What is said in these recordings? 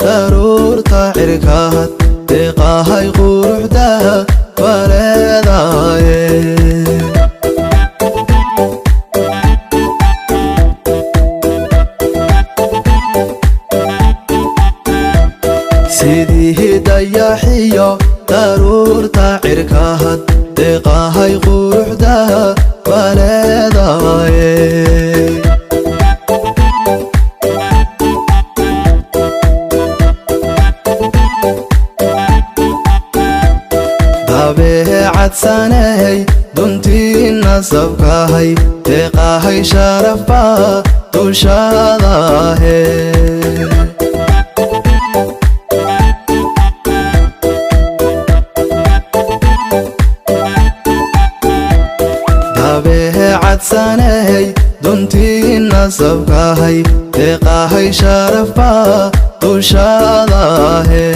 daruur taacirkaad deeqahay quruxda waleedaaye sidii dayaxiyo daruur taacirkaad deeqahay quruxda waleedaaye dabeecadsanay duntii nasabkahay deeqahay sharafba dushaadaahe dabeecadsanay duntii nasabkahay deeqahay sharafba dushaadaahe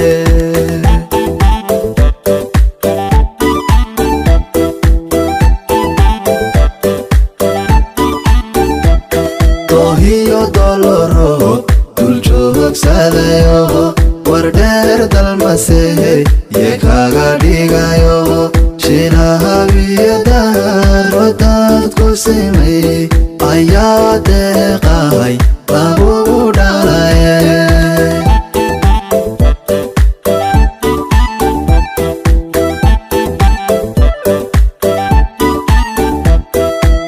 tohiyo doloro duljoogsaadayo wardheer dalmasey yee kaga dhigayo shilahabiyadaaro dadku simay ayaa deeqahay lagugu dhalaye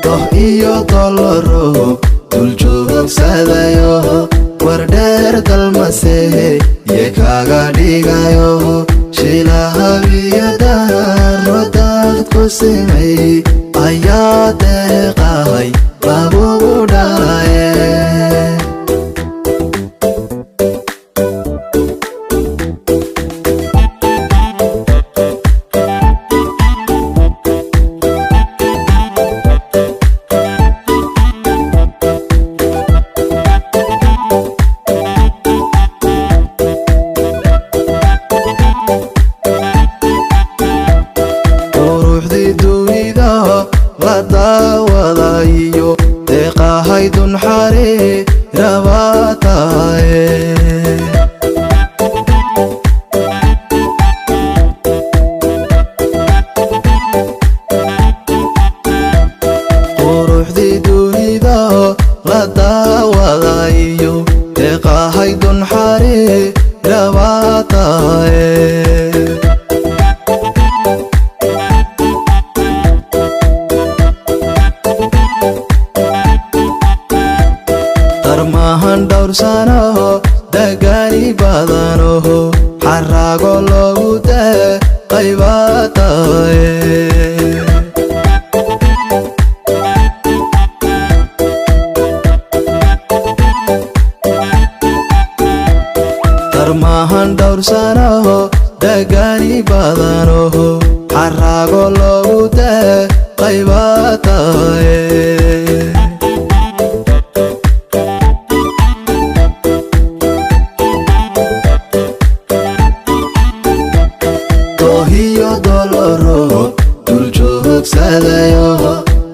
tohiyo doloro duljoogsaadayo wardheer dalmasey yee kaga dhigayo shilahabiyadaaro dadku simay ayaa deeqahay lagugu dhalaye la daawadayo deeqahay dunxari rabataaye quruxdii dunida la daawadayo deeqahay dunxari rabataaye darmahan dhowrsanoho dagaani badanoho xaraago loogu deeqaybataye darmahan dhowrsanoho dagaani badanoho xaraago loogu deeqaybataye tohiyo doloro duljoogsaadayo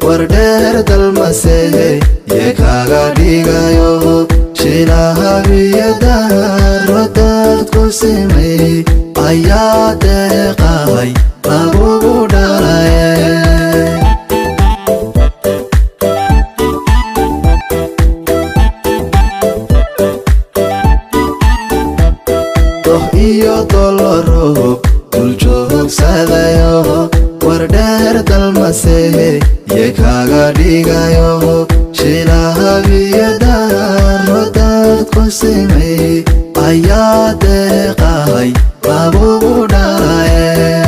wardheer dalmasey yee kaga dhigayo shilahabiyadaaro dadku simay ayaa deeqahay lagugu dhalaye tohiyo doloro duljoogsaadayo wardheer dalmasey yee kaga dhigayo shilahabiyadaaro dadku simay ayaa deeqahay lagugu dhalaye